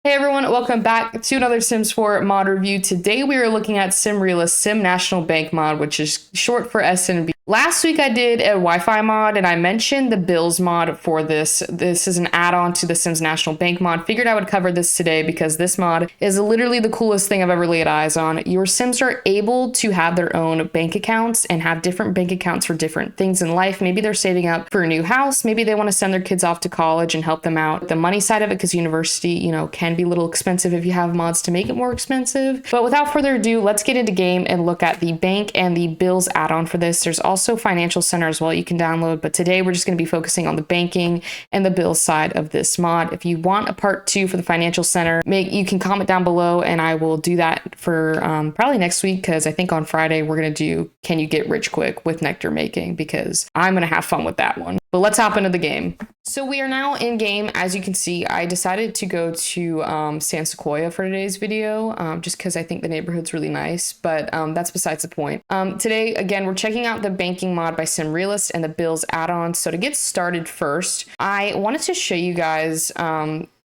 Hey everyone, welcome back to another Sims 4 mod review. Today we are looking at Sim Realist Sim National Bank mod, which is short for SNB. Last week I did a Wi-Fi mod and I mentioned the bills mod for this. This is an add-on to the Sims National Bank mod. Figured I would cover this today because this mod is literally the coolest thing I've ever laid eyes on. Your Sims are able to have their own bank accounts and have different bank accounts for different things in life. Maybe they're saving up for a new house. Maybe they want to send their kids off to college and help them out with the money side of it because university, can be a little expensive if you have mods to make it more expensive. But without further ado, let's get into game and look at the bank and the bills add-on for this. There's also financial center as well you can download, but today we're just going to be focusing on the banking and the bills side of this mod. If you want a part 2 for the financial center, you can comment down below and I will do that for probably next week, because I think on Friday we're going to do Can You Get Rich Quick with nectar making, because I'm going to have fun with that one. But let's hop into the game. So we are now in game. As you can see, I decided to go to San Sequoia for today's video, just because I think the neighborhood's really nice, but that's besides the point. Today, again, we're checking out the banking mod by Sim Realist and the bills add-on. So to get started first, I wanted to show you guys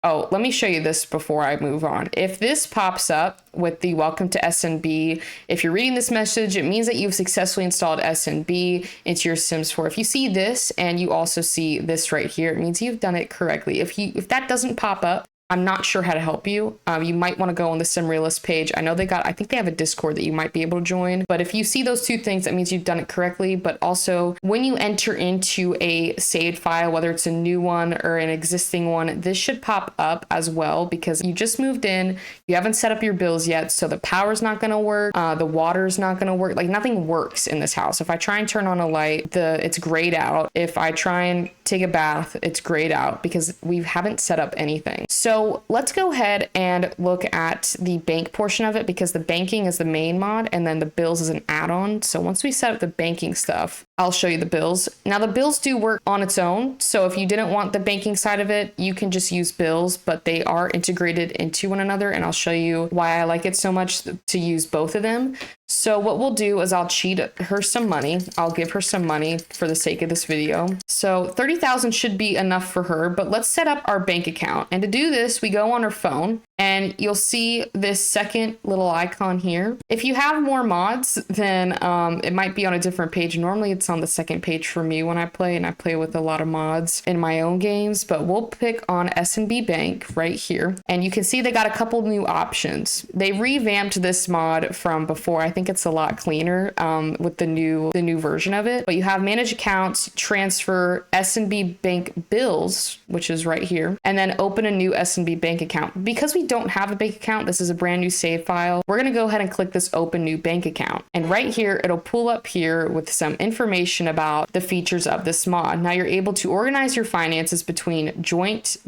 oh, let me show you this before I move on. If this pops up with the welcome to SNB, if you're reading this message, it means that you've successfully installed SNB into your Sims 4. If you see this and you also see this right here, it means you've done it correctly. If that doesn't pop up, I'm not sure how to help you. You might want to go on the Sim Realist page. I know I think they have a Discord that you might be able to join. But if you see those two things, that means you've done it correctly. But also, when you enter into a saved file, whether it's a new one or an existing one, this should pop up as well, because you just moved in. You haven't set up your bills yet, so the power's not going to work. The water's not going to work. Like, nothing works in this house. If I try and turn on a light, it's grayed out. If I try and take a bath, it's grayed out because we haven't set up anything. So let's go ahead and look at the bank portion of it, because the banking is the main mod and then the bills is an add-on. So once we set up the banking stuff, I'll show you the bills. Now the bills do work on its own. So if you didn't want the banking side of it, you can just use bills, but they are integrated into one another. And I'll show you why I like it so much to use both of them. So what we'll do is I'll cheat her some money. I'll give her some money for the sake of this video. So 30,000 should be enough for her, but let's set up our bank account. And to do this, we go on her phone and you'll see this second little icon here. If you have more mods, then it might be on a different page. Normally it's on the second page for me when I play, and I play with a lot of mods in my own games, but we'll pick on SNB Bank right here. And you can see they got a couple new options. They revamped this mod from before. I think it's a lot cleaner with the new version of it. But you have manage accounts, transfer, SNB Bank bills, which is right here, and then open a new SNB Bank account. Because we don't have a bank account, this is a brand new save file. We're going to go ahead and click this open new bank account. And right here, it'll pull up here with some information about the features of this mod. Now you're able to organize your finances between joint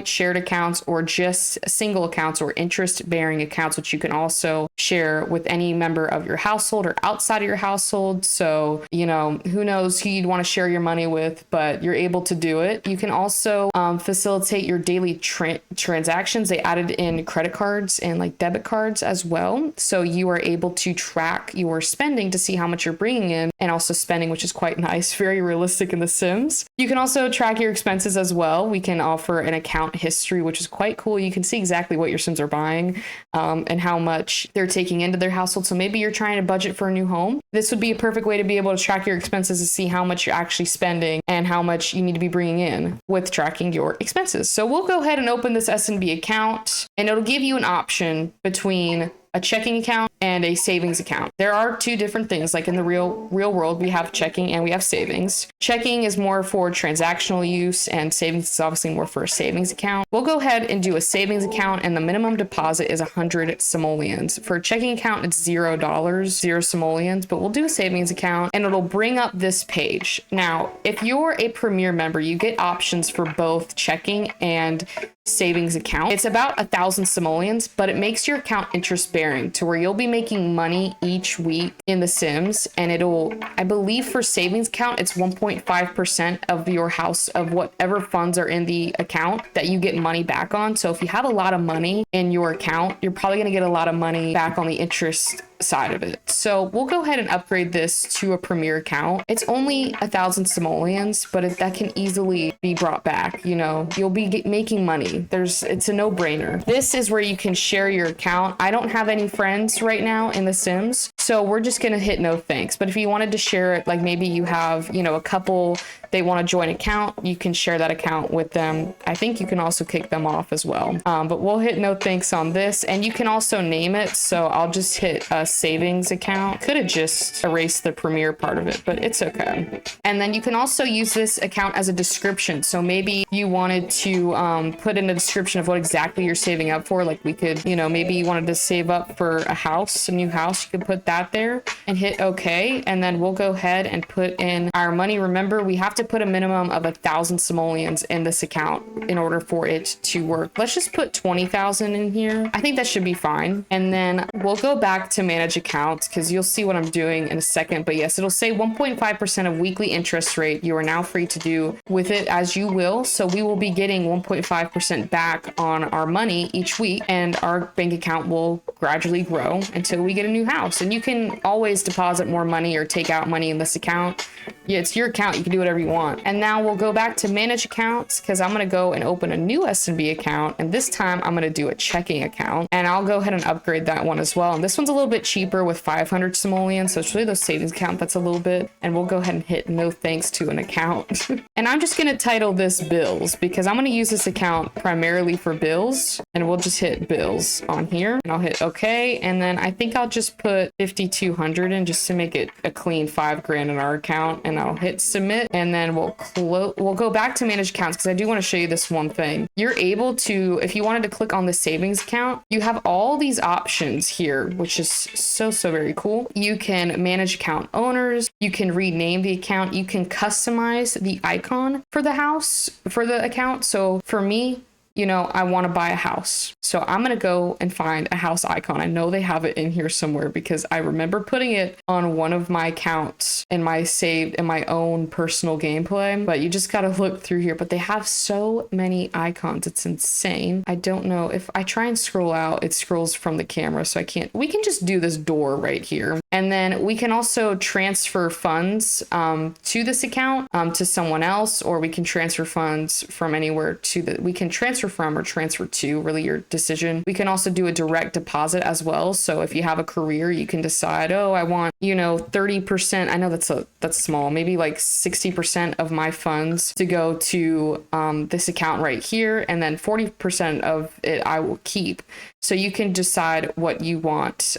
shared accounts, or just single accounts, or interest bearing accounts, which you can also share with any member of your household or outside of your household. So, who knows who you'd want to share your money with, but you're able to do it. You can also facilitate your daily transactions. They added in credit cards and like debit cards as well. So you are able to track your spending to see how much you're bringing in, and also spending, which is quite nice, very realistic in The Sims. You can also track your expenses as well. We can offer an account history, which is quite cool. You can see exactly what your Sims are buying and how much they're taking into their household. So maybe you're trying to budget for a new home. This would be a perfect way to be able to track your expenses to see how much you're actually spending and how much you need to be bringing in with tracking your expenses. So we'll go ahead and open this SNB account, and it'll give you an option between a checking account and a savings account. There are two different things. Like in the real world, we have checking and we have savings. Checking is more for transactional use, and savings is obviously more for a savings account. We'll go ahead and do a savings account, and the minimum deposit is 100 simoleons. For a checking account, it's $0, 0 simoleons, but we'll do a savings account and it'll bring up this page. Now, if you're a Premier member, you get options for both checking and savings account. It's about 1,000 simoleons, but it makes your account interest bearing to where you'll be making money each week in The Sims. And I believe for savings account, it's 1.5% of your house, of whatever funds are in the account, that you get money back on. So if you have a lot of money in your account, you're probably going to get a lot of money back on the interest side of it. So we'll go ahead and upgrade this to a premier account. It's only 1,000 simoleons, but that can easily be brought back. You know, you'll be making money. It's a no-brainer. This is where you can share your account. I don't have any friends right now in The Sims, so we're just gonna hit no thanks. But if you wanted to share it, like maybe you have, you know, a couple, they want to join account, you can share that account with them. I think you can also kick them off as well. But we'll hit no thanks on this, and you can also name it. So I'll just hit a savings account. Could have just erased the premier part of it, but it's okay. And then you can also use this account as a description. So maybe you wanted to put in a description of what exactly you're saving up for. Like we could, you know, maybe you wanted to save up for a house, a new house. You could put that there and hit okay. And then we'll go ahead and put in our money. Remember, we have to put a minimum of 1,000 simoleons in this account in order for it to work. Let's just put 20,000 in here. I think that should be fine. And then we'll go back to manage accounts because you'll see what I'm doing in a second. But yes, it'll say 1.5% of weekly interest rate. You are now free to do with it as you will. So we will be getting 1.5% back on our money each week, and our bank account will gradually grow until we get a new house. And you can always deposit more money or take out money in this account. Yeah, it's your account. You can do whatever you want. And now we'll go back to manage accounts because I'm going to go and open a new S&B account. And this time I'm going to do a checking account, and I'll go ahead and upgrade that one as well. And this one's a little bit cheaper with 500 simoleons. So it's really those savings account that's a little bit, and we'll go ahead and hit no thanks to an account. And I'm just going to title this bills because I'm going to use this account primarily for bills, and we'll just hit bills on here, and I'll hit okay. And then I think I'll just put 5,200 in just to make it a clean 5 grand in our account, and I'll hit submit. And then we'll go back to manage accounts because I do want to show you this one thing. You're able to, if you wanted to click on the savings account, you have all these options here, which is so very cool. You can manage account owners, you can rename the account, you can customize the icon for the house, for the account. So for me, you know, I want to buy a house. So I'm going to go and find a house icon. I know they have it in here somewhere because I remember putting it on one of my accounts in my saved in my own personal gameplay, but you just got to look through here. But they have so many icons. It's insane. I don't know if I try and scroll out, it scrolls from the camera. So I can't, we can just do this door right here. And then we can also transfer funds to this account to someone else, or we can transfer funds from anywhere to we can transfer from or transfer to, really your decision. We can also do a direct deposit as well. So if you have a career, you can decide, oh, I want, you know, 30%. I know that's small, maybe like 60% of my funds to go to this account right here, and then 40% of it I will keep. So you can decide what you want.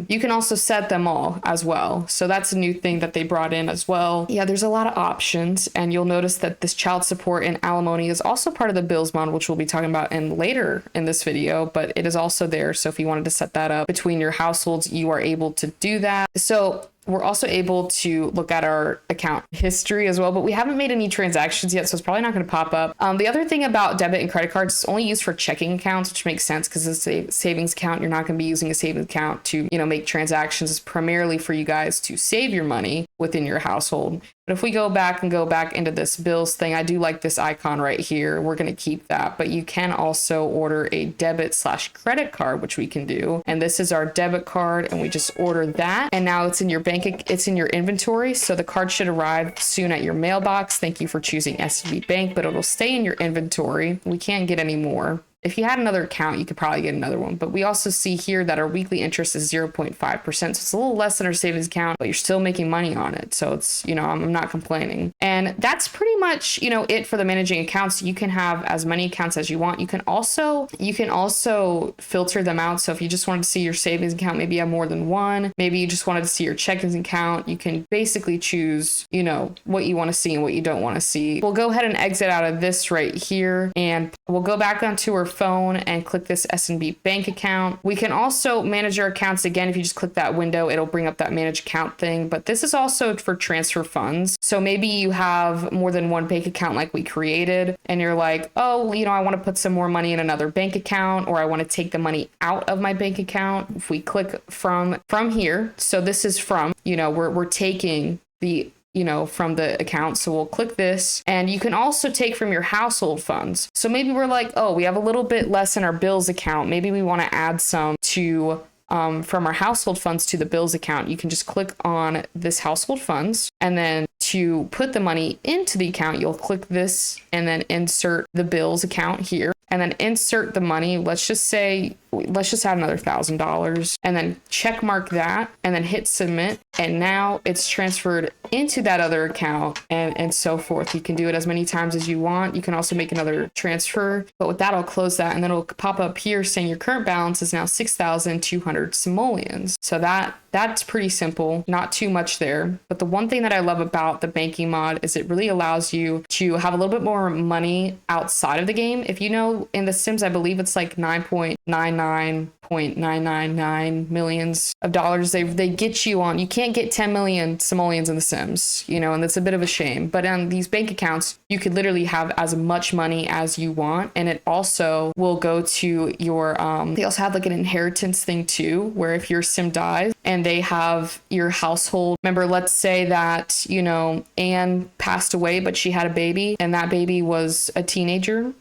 You can also set them all as well. So that's a new thing that they brought in as well. Yeah, there's a lot of options, and you'll notice that this child support and alimony is also part of the bills mod, which we'll be talking about in later in this video, but it is also there. So if you wanted to set that up between your households, you are able to do that. So we're also able to look at our account history as well, but we haven't made any transactions yet, so it's probably not going to pop up. The other thing about debit and credit cards, it's only used for checking accounts, which makes sense because it's a savings account. You're not going to be using a savings account to, you know, make transactions. It's primarily for you guys to save your money within your household. But if we go back into this bills thing, I do like this icon right here. We're going to keep that, but you can also order a debit/credit card, which we can do. And this is our debit card, and we just order that. And now it's in your bank, it's in your inventory. So the card should arrive soon at your mailbox. Thank you for choosing SCB Bank, but it'll stay in your inventory. We can't get any more. If you had another account, you could probably get another one. But we also see here that our weekly interest is 0.5%. So it's a little less than our savings account, but you're still making money on it. So it's, you know, I'm not complaining. And that's pretty much, you know, it for the managing accounts. You can have as many accounts as you want. You can also filter them out. So if you just wanted to see your savings account, maybe you have more than one. Maybe you just wanted to see your checkings account. You can basically choose, you know, what you want to see and what you don't want to see. We'll go ahead and exit out of this right here, and we'll go back onto our phone and click this S&B bank account. We can also manage our accounts again. If you just click that window, it'll bring up that manage account thing, but this is also for transfer funds. So maybe you have more than one bank account like we created, and you're like, oh, you know, I want to put some more money in another bank account, or I want to take the money out of my bank account. If we click from here, so this is from, you know, we're taking the, you know, from the account. So we'll click this, and you can also take from your household funds. So maybe we're like, oh, we have a little bit less in our bills account. Maybe we want to add some to from our household funds to the bills account, you can just click on this household funds, and then to put the money into the account, you'll click this and then insert the bills account here, and then insert the money. Let's just add another $1,000, and then check mark that, and then hit submit. And now it's transferred into that other account, and so forth. You can do it as many times as you want. You can also make another transfer, but with that, I'll close that, and then it'll pop up here saying your current balance is now 6,200 simoleons. So that's pretty simple, not too much there. But the one thing that I love about the banking mod is it really allows you to have a little bit more money outside of the game. If you know, in The Sims, I believe it's like 9.999 millions of dollars they get you on. You can't get 10 million simoleons in The Sims, and that's a bit of a shame. But on these bank accounts, you could literally have as much money as you want, and it also will go to your they also have like an inheritance thing too, where if your sim dies and they have your household member, let's say that Anne passed away but she had a baby and that baby was a teenager.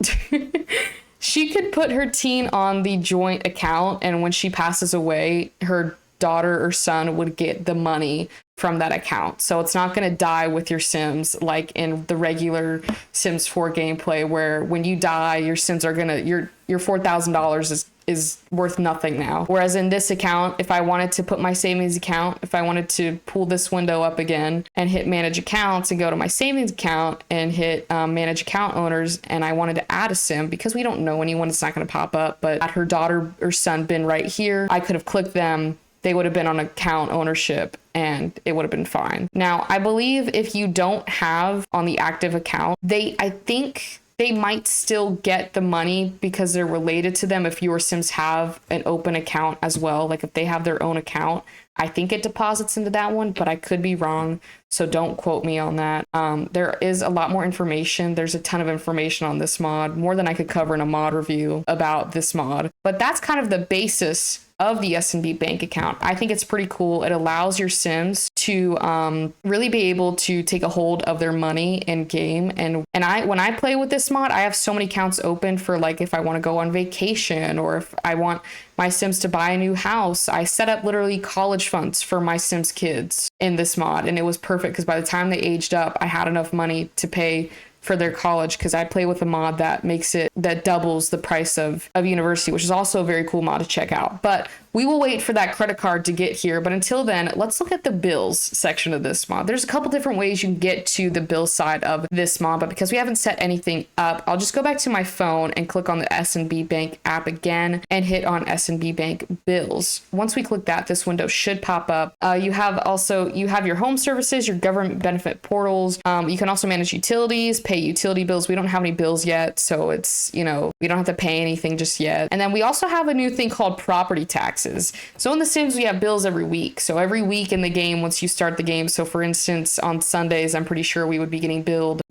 She could put her teen on the joint account, and when she passes away, her daughter or son would get the money from that account. So it's not going to die with your Sims like in the regular Sims 4 gameplay, where when you die, your Sims are your $4,000 is worth nothing now. Whereas in this account, if I wanted to put my savings account, if I wanted to pull this window up again and hit manage accounts and go to my savings account and hit manage account owners, and I wanted to add a sim, because we don't know anyone, it's not going to pop up, but had her daughter or son been right here, I could have clicked them. They would have been on account ownership and it would have been fine. Now, I believe if you don't have on the active account, I think they might still get the money because they're related to them if your Sims have an open account as well. Like if they have their own account, I think it deposits into that one, but I could be wrong. So don't quote me on that. There is a lot more information. There's a ton of information on this mod, more than I could cover in a mod review about this mod. But that's kind of the basis of the S&B bank account. I think it's pretty cool. It allows your Sims to really be able to take a hold of their money in game. And when I play with this mod, I have so many accounts open for like if I want to go on vacation or if I want my Sims to buy a new house. I set up literally college funds for my Sims kids in this mod, and it was perfect because by the time they aged up, I had enough money to pay for their college, because I play with a mod that doubles the price of university, which is also a very cool mod to check out. But we will wait for that credit card to get here. But until then, let's look at the bills section of this mod. There's a couple different ways you can get to the bill side of this mod, but because we haven't set anything up, I'll just go back to my phone and click on the S&B Bank app again and hit on S&B Bank bills. Once we click that, this window should pop up. You have your home services, your government benefit portals. You can also manage utilities, pay utility bills. We don't have any bills yet, so it's, we don't have to pay anything just yet. And then we also have a new thing called property taxes. So in The Sims, we have bills every week. So every week in the game, once you start the game, so for instance, on Sundays, I'm pretty sure we would be getting billed,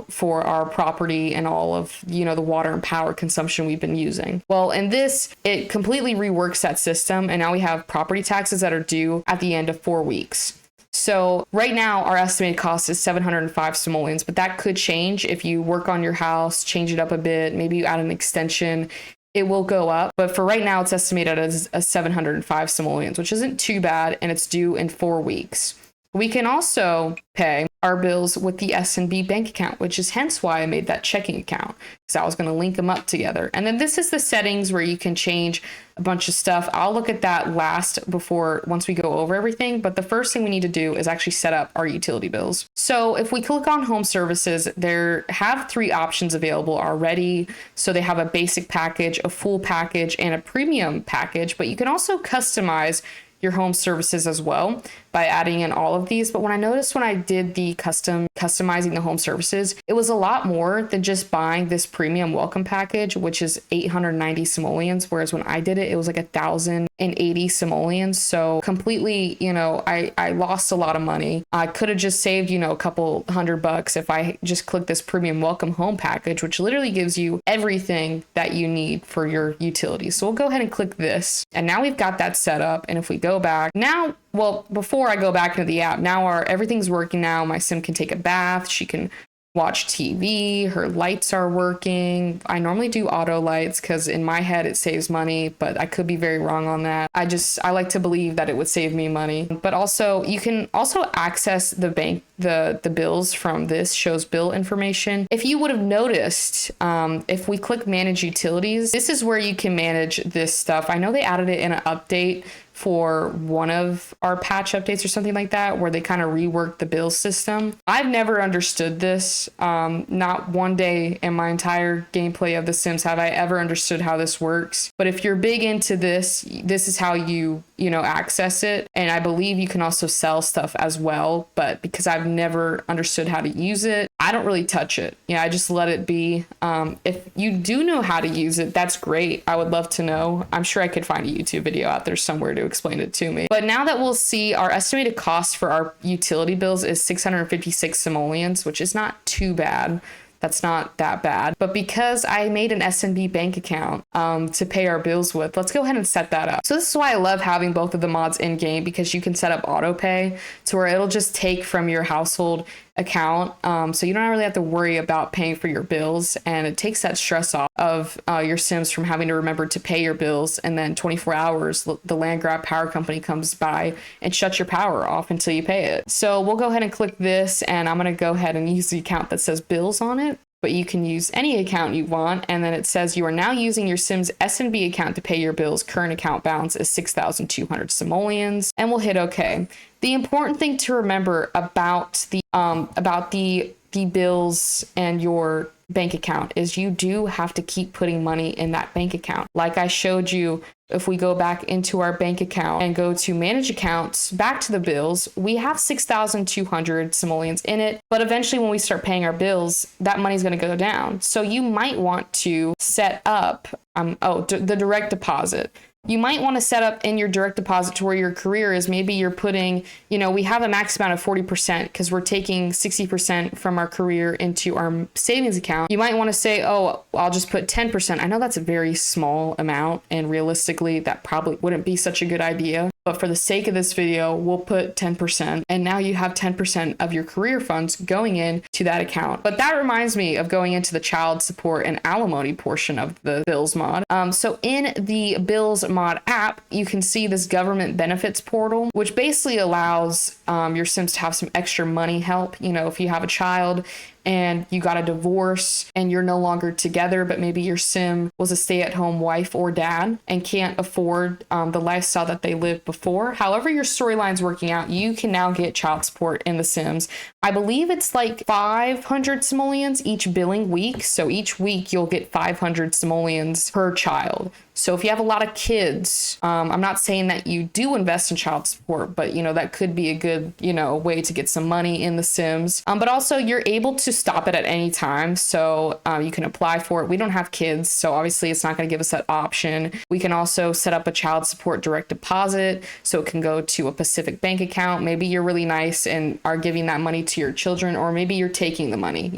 for our property and all of, the water and power consumption we've been using. Well, in this, it completely reworks that system. And now we have property taxes that are due at the end of 4 weeks. So right now, our estimated cost is 705 simoleons, but that could change if you work on your house, change it up a bit, maybe you add an extension. It will go up, but for right now, it's estimated as 705 simoleons, which isn't too bad, and it's due in 4 weeks. We can also pay our bills with the S&B bank account, which is hence why I made that checking account, because I was going to link them up together. And then this is the settings where you can change a bunch of stuff. I'll look at that once we go over everything. But the first thing we need to do is actually set up our utility bills. So if we click on home services, there have 3 options available already. So they have a basic package, a full package, and a premium package, but you can also customize your home services as well by adding in all of these. But when I did the customizing the home services, it was a lot more than just buying this premium welcome package, which is 890 simoleons. Whereas when I did it, it was like 1,080 simoleons. So completely, I lost a lot of money. I could have just saved, a couple $100 if I just clicked this premium welcome home package, which literally gives you everything that you need for your utilities. So we'll go ahead and click this. And now we've got that set up. And if we go back now, well, before I go back into the app, now everything's working now. My sim can take a bath. She can watch TV, her lights are working. I normally do auto lights because in my head it saves money, but I could be very wrong on that. I like to believe that it would save me money. But also you can also access the bank, the bills from this shows bill information. If you would have noticed, if we click manage utilities, this is where you can manage this stuff. I know they added it in an update for one of our patch updates or something like that, where they kind of reworked the bill system. I've never understood this. Not one day in my entire gameplay of The Sims have I ever understood how this works. But if you're big into this, this is how you access it. And I believe you can also sell stuff as well. But because I've never understood how to use it, I don't really touch it. Yeah, I just let it be. If you do know how to use it, that's great. I would love to know. I'm sure I could find a YouTube video out there somewhere to explain it to me. But now that we'll see, our estimated cost for our utility bills is 656 simoleons, which is not too bad. That's not that bad. But because I made an SNB bank account to pay our bills with, let's go ahead and set that up. So this is why I love having both of the mods in game, because you can set up auto pay to where it'll just take from your household account. So you don't really have to worry about paying for your bills, and it takes that stress off of your Sims from having to remember to pay your bills, and then 24 hours the land grab power company comes by and shuts your power off until you pay it. So we'll go ahead and click this, and I'm going to go ahead and use the account that says bills on it. But you can use any account you want, and then it says you are now using your Sims SNB account to pay your bills. Current account balance is 6,200 simoleons, and we'll hit OK. The important thing to remember about the bills and your bank account is you do have to keep putting money in that bank account. Like I showed you, if we go back into our bank account and go to manage accounts, back to the bills, we have 6,200 simoleons in it. But eventually when we start paying our bills, that money's going to go down. So you might want to set up the direct deposit. You might want to set up in your direct deposit to where your career is. Maybe you're putting, we have a max amount of 40% because we're taking 60% from our career into our savings account. You might want to say, oh, I'll just put 10%. I know that's a very small amount, and realistically, that probably wouldn't be such a good idea. But for the sake of this video, we'll put 10%. And now you have 10% of your career funds going in to that account. But that reminds me of going into the child support and alimony portion of the bills mod. So in the bills mod app, you can see this government benefits portal, which basically allows your Sims to have some extra money help. If you have a child and you got a divorce and you're no longer together, but maybe your Sim was a stay-at-home wife or dad and can't afford the lifestyle that they lived before. However your storyline's working out, you can now get child support in The Sims. I believe it's like 500 simoleons each billing week. So each week you'll get 500 simoleons per child. So if you have a lot of kids, I'm not saying that you do invest in child support, but that could be a good, way to get some money in The Sims. But also you're able to stop it at any time. So you can apply for it. We don't have kids, so obviously it's not going to give us that option. We can also set up a child support direct deposit so it can go to a Pacific bank account. Maybe you're really nice and are giving that money to your children, or maybe you're taking the money.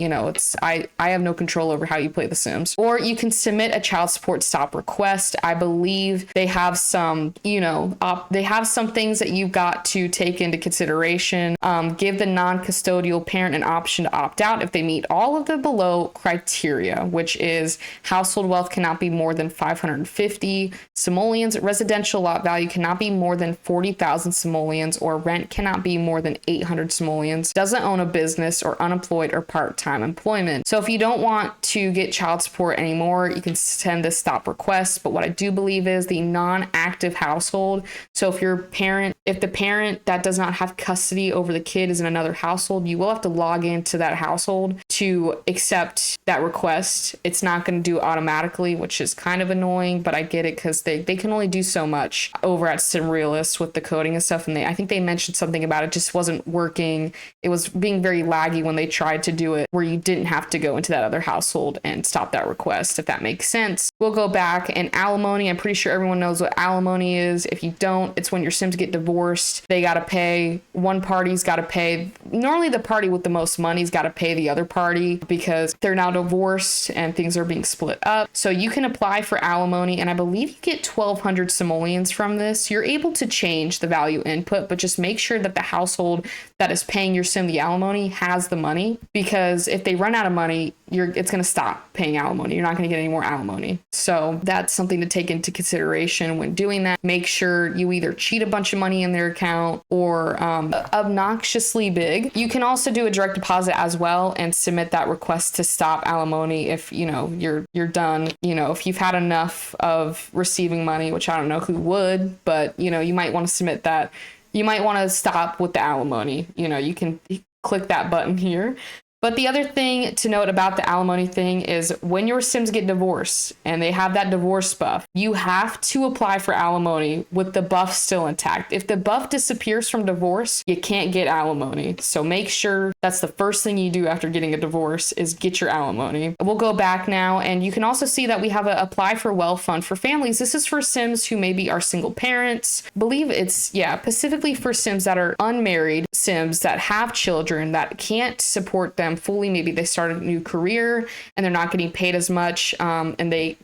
I have no control over how you play The Sims. Or you can submit a child support stop request. I believe they have some, they have some things that you've got to take into consideration. Give the non-custodial parent an option to opt out if they meet all of the below criteria, which is household wealth cannot be more than 550 simoleons, residential lot value cannot be more than 40,000 simoleons, or rent cannot be more than 800 simoleons, doesn't own a business, or unemployed or part-time employment. So if you don't want to get child support anymore, you can send this stop request. But what I do believe is the non-active household. So if the parent that does not have custody over the kid is in another household, you will have to log into that household to accept that request. It's not going to do it automatically, which is kind of annoying, but I get it because they can only do so much over at SimRealist with the coding and stuff. And I think they mentioned something about it just wasn't working. It was being very laggy when they tried to do it where you didn't have to go into that other household and stop that request, if that makes sense. We'll go back, and alimony, I'm pretty sure everyone knows what alimony is. If you don't, it's when your Sims get divorced. They got to pay, one party's got to pay, normally the party with the most money's got to pay the other party party because they're now divorced and things are being split up. So you can apply for alimony, and I believe you get 1,200 simoleons from this. You're able to change the value input, but just make sure that the household that is paying your sim the alimony has the money, because if they run out of money, it's going to stop paying alimony. You're not going to get any more alimony. So that's something to take into consideration when doing that. Make sure you either cheat a bunch of money in their account or obnoxiously big. You can also do a direct deposit as well and submit that request to stop alimony if you're done. If you've had enough of receiving money, which I don't know who would, but you might want to submit that. You might want to stop with the alimony. You can click that button here. But the other thing to note about the alimony thing is when your Sims get divorced and they have that divorce buff, you have to apply for alimony with the buff still intact. If the buff disappears from divorce, you can't get alimony. So make sure that's the first thing you do after getting a divorce is get your alimony. We'll go back now, and you can also see that we have a apply for wealth fund for families. This is for Sims who maybe are single parents. I believe it's, specifically for Sims that are unmarried, Sims that have children that can't support them fully. Maybe they started a new career and they're not getting paid as much, and they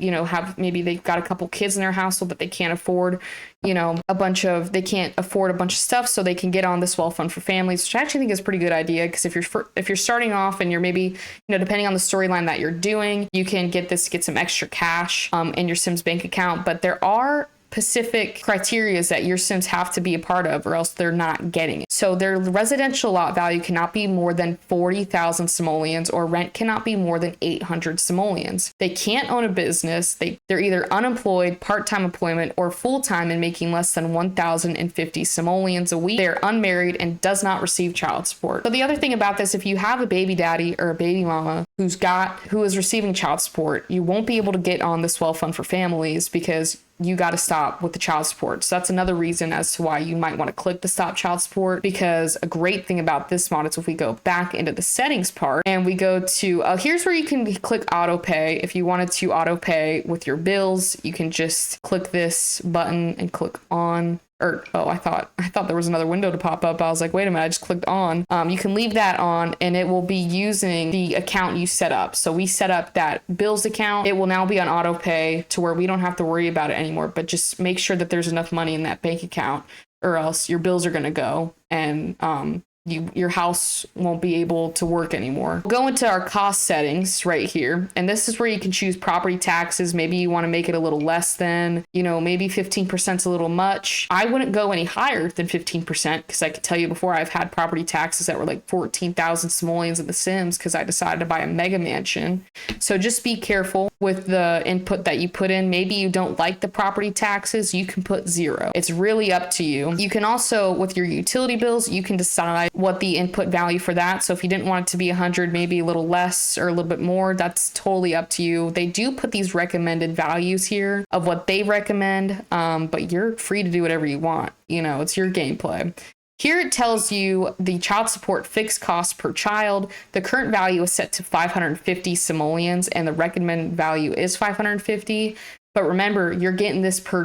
maybe they've got a couple kids in their household that they can't afford they can't afford a bunch of stuff, so they can get on this wealth fund for families, which I actually think is a pretty good idea, because if you're starting off and you're maybe depending on the storyline that you're doing, you can get some extra cash in your Sims bank account. But there are specific criteria that your Sims have to be a part of, or else they're not getting it. So their residential lot value cannot be more than 40,000 simoleons, or rent cannot be more than 800 simoleons. They can't own a business. They're either unemployed, part-time employment, or full-time and making less than 1,050 simoleons a week. They're unmarried and does not receive child support. So the other thing about this, if you have a baby daddy or a baby mama who is receiving child support, you won't be able to get on this wealth fund for families because you got to stop with the child support. So that's another reason as to why you might want to click the stop child support, because a great thing about this mod is if we go back into the settings part and we go to, here's where you can click auto pay. If you wanted to auto pay with your bills, you can just click this button and click on. I thought there was another window to pop up. I was like, wait a minute, I just clicked on. You can leave that on and it will be using the account you set up. So we set up that bills account. It will now be on auto pay to where we don't have to worry about it anymore, but just make sure that there's enough money in that bank account, or else your bills are going to go and your house won't be able to work anymore. We'll go into our cost settings right here. And this is where you can choose property taxes. Maybe you want to make it a little less than, maybe 15% is a little much. I wouldn't go any higher than 15%, because I could tell you before, I've had property taxes that were like 14,000 simoleons in The Sims because I decided to buy a mega mansion. So just be careful with the input that you put in. Maybe you don't like the property taxes, you can put 0. It's really up to you. You can also, with your utility bills, you can decide what the input value for that. So if you didn't want it to be 100, maybe a little less or a little bit more, that's totally up to you. They do put these recommended values here of what they recommend, but you're free to do whatever you want. It's your gameplay. Here it tells you the child support fixed cost per child. The current value is set to 550 simoleons and the recommended value is 550. But remember, you're getting this per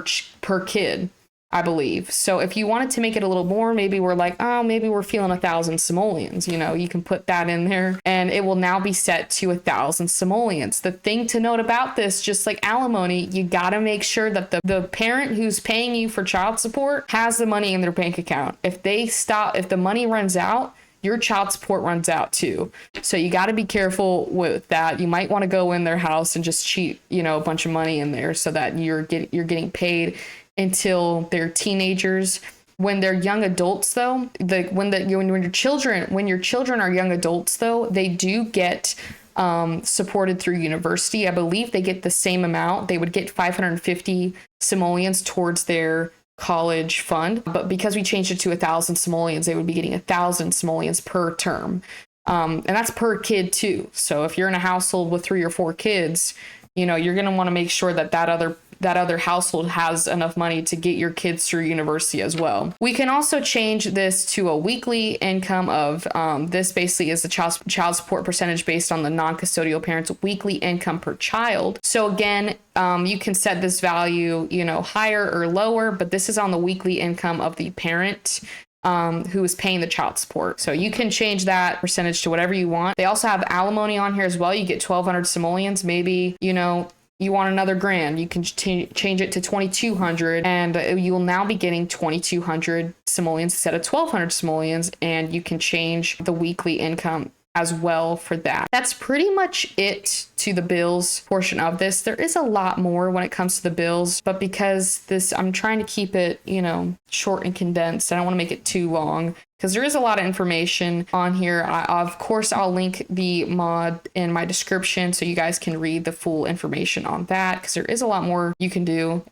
kid, I believe. So if you wanted to make it a little more, maybe we're like, maybe we're feeling 1,000 simoleons, you can put that in there and it will now be set to 1,000 simoleons. The thing to note about this, just like alimony, you got to make sure that the parent who's paying you for child support has the money in their bank account. If the money runs out, your child support runs out too. So you got to be careful with that. You might want to go in their house and just cheat, a bunch of money in there so that you're getting paid until they're teenagers. When they're young adults though, when your children are young adults though, they do get supported through university. I believe they get the same amount. They would get 550 simoleons towards their college fund, but because we changed it to 1,000 simoleons, they would be getting 1,000 simoleons per term. And that's per kid too. So if you're in a household with 3 or 4 kids, you're going to want to make sure that other household has enough money to get your kids through university as well. We can also change this to a weekly income of, this basically is the child support percentage based on the non-custodial parent's weekly income per child. So again, you can set this value, higher or lower, but this is on the weekly income of the parent. who is paying the child support. So you can change that percentage to whatever you want. They also have alimony on here as well. You get 1,200 simoleons. Maybe, you know, you want another grand, you can change it to 2,200, and you will now be getting 2,200 simoleons instead of 1,200 simoleons, and you can change the weekly income as well for that. That's pretty much it to the bills portion of this. There is a lot more when it comes to the bills, but because this, I'm trying to keep it, you know, short and condensed. I don't want to make it too long because there is a lot of information on here. Of course, I'll link the mod in my description so you guys can read the full information on that, because there is a lot more you can do.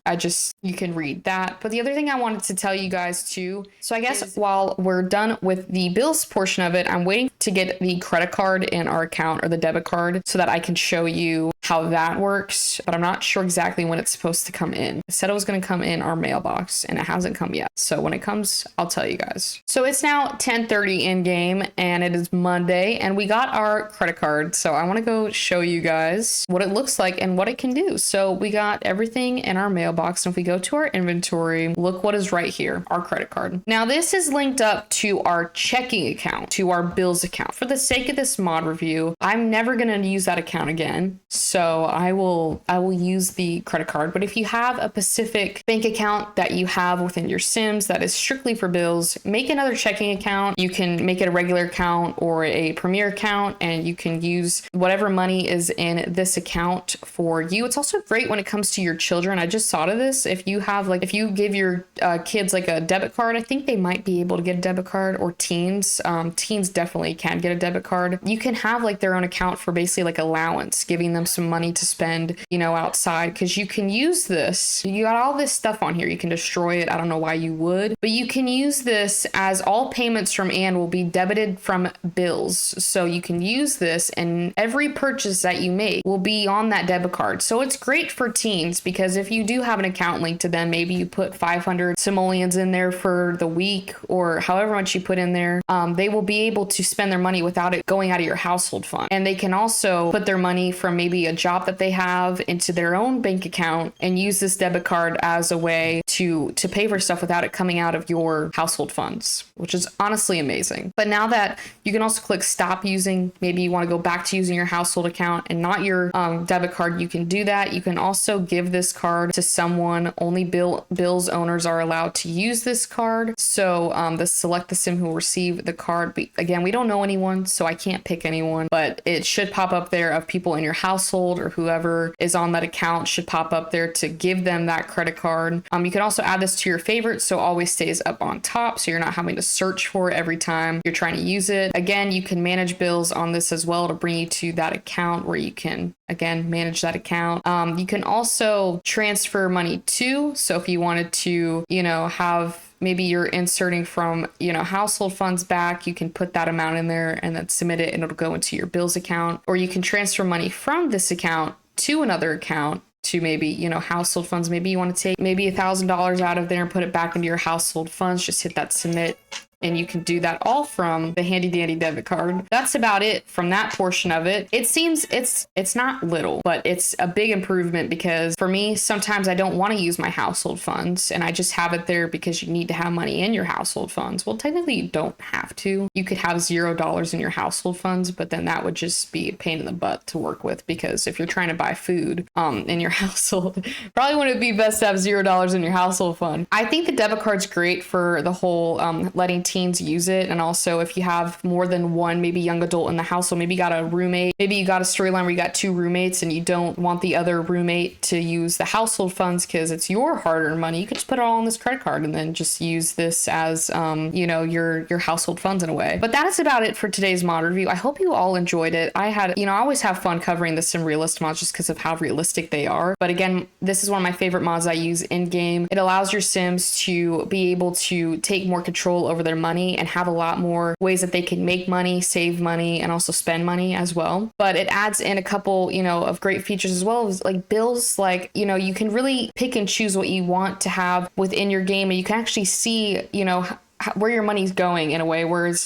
You can read that. But the other thing I wanted to tell you guys too, so I guess while we're done with the bills portion of it, I'm waiting to get the credit card in our account, or the debit card, so that I can show you how that works, but I'm not sure exactly when it's supposed to come in. It said it was going to come in our mailbox, and it hasn't come yet. So when it comes, I'll tell you guys. So it's now 10:30 in game, and it is Monday, and we got our credit card. So I want to go show you guys what it looks like and what it can do. So we got everything in our mailbox, and if we go to our inventory, look what is right here, our credit card. Now this is linked up to our checking account, to our bills account. For the sake of this mod review, I'm never going to use that account again. So I will use the credit card. But if you have a specific bank account that you have within your Sims that is strictly for bills, make another checking account. You can make it a regular account or a premier account, and you can use whatever money is in this account for you. It's also great when it comes to your children. I just thought of this. If you have if you give your kids like a debit card, I think they might be able to get a debit card, or teens. Teens definitely can get a debit card. You can have like their own account for basically like allowance, giving them some money to spend, you know, outside, because you can use this. You got all this stuff on here. You can destroy it. I don't know why you would, but you can use this as all payments from Anne will be debited from bills. So you can use this, and every purchase that you make will be on that debit card. So it's great for teens, because if you do have an account linked to them, maybe you put 500 simoleons in there for the week, or however much you put in there, they will be able to spend their money without it going out of your household fund. And they can also put their money from maybe a job that they have into their own bank account and use this debit card as a way to pay for stuff without it coming out of your household funds, which is honestly amazing. But now that you can also click stop using, maybe you want to go back to using your household account and not your debit card, you can do that. You can also give this card to someone. Only bills owners are allowed to use this card. So select the sim who will receive the card. But again, we don't know anyone, so I can't pick anyone, but it should pop up there of people in your household, or whoever is on that account should pop up there to give them that credit card. You can also add this to your favorites, so it always stays up on top, so you're not having to search for it every time you're trying to use it. Again, you can manage bills on this as well to bring you to that account where you can, again, manage that account. You can also transfer money too. So if you wanted to, you know, have maybe you're inserting from, you know, household funds back, you can put that amount in there and then submit it, and it'll go into your bills account. Or you can transfer money from this account to another account, to maybe, you know, household funds. Maybe you want to take maybe $1,000 out of there and put it back into your household funds. Just hit that submit, and you can do that all from the handy dandy debit card. That's about it from that portion of it. It seems it's not little, but it's a big improvement, because for me, sometimes I don't want to use my household funds, and I just have it there because you need to have money in your household funds. Well, technically you don't have to. You could have $0 in your household funds, but then that would just be a pain in the butt to work with, because if you're trying to buy food in your household, probably wouldn't be best to have $0 in your household fund. I think the debit card's great for the whole letting teens use it. And also if you have more than one maybe young adult in the household, maybe you got a roommate, maybe you got a storyline where you got two roommates and you don't want the other roommate to use the household funds because it's your hard-earned money, you could just put it all on this credit card and then just use this as you know, your household funds in a way. But that is about it for today's mod review. I hope you all enjoyed it. I had, you know, I always have fun covering the sim realist mods just because of how realistic they are. But again, this is one of my favorite mods I use in game. It allows your sims to be able to take more control over their money and have a lot more ways that they can make money, save money, and also spend money as well. But it adds in a couple, you know, of great features as well, as like bills. Like, you know, you can really pick and choose what you want to have within your game, and you can actually see, you know, where your money's going in a way, whereas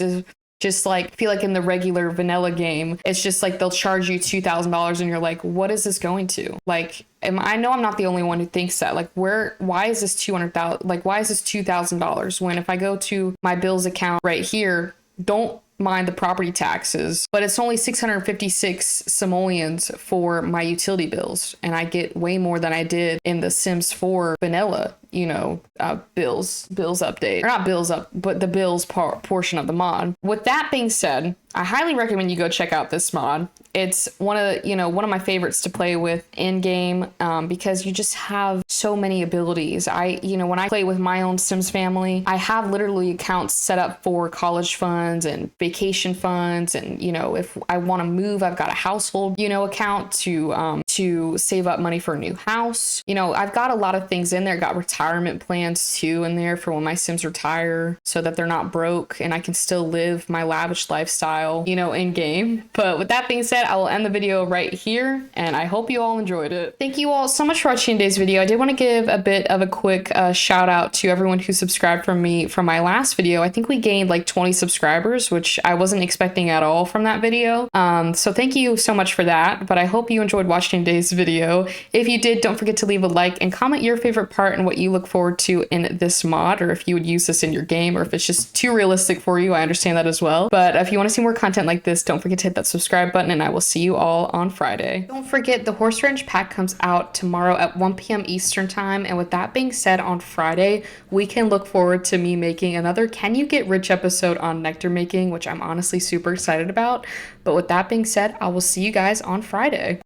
just like feel like in the regular vanilla game, it's just like they'll charge you $2,000 and you're like, what is this going to? Like, I know I'm not the only one who thinks that. Like, why is this 200,000? Like, why is this $2,000 when if I go to my bills account right here, don't mind the property taxes, but it's only 656 simoleons for my utility bills, and I get way more than I did in the Sims 4 vanilla, bills update, or not bills up, but the bills portion of the mod. With that being said, I highly recommend you go check out this mod. It's one of my favorites to play with in game, because you just have so many abilities. When I play with my own Sims family, I have literally accounts set up for college funds and vacation funds, and if I want to move, I've got a household account to save up money for a new house. I've got a lot of things in there. Got retirement plans too in there for when my Sims retire, so that they're not broke and I can still live my lavish lifestyle, in game. But with that being said, I will end the video right here, and I hope you all enjoyed it. Thank you all so much for watching today's video. I did want to give a bit of a quick shout out to everyone who subscribed from my last video. I think we gained like 20 subscribers, which I wasn't expecting at all from that video. So thank you so much for that. But I hope you enjoyed watching today's video. If you did, don't forget to leave a like and comment your favorite part and what you look forward to in this mod, or if you would use this in your game, or if it's just too realistic for you. I understand that as well. But if you want to see more content like this, don't forget to hit that subscribe button, and I will see you all on Friday. Don't forget, the horse ranch pack comes out tomorrow at 1 p.m. Eastern time. And with that being said, on Friday, we can look forward to me making another Can You Get Rich episode on nectar making, which I'm honestly super excited about. But with that being said, I will see you guys on Friday.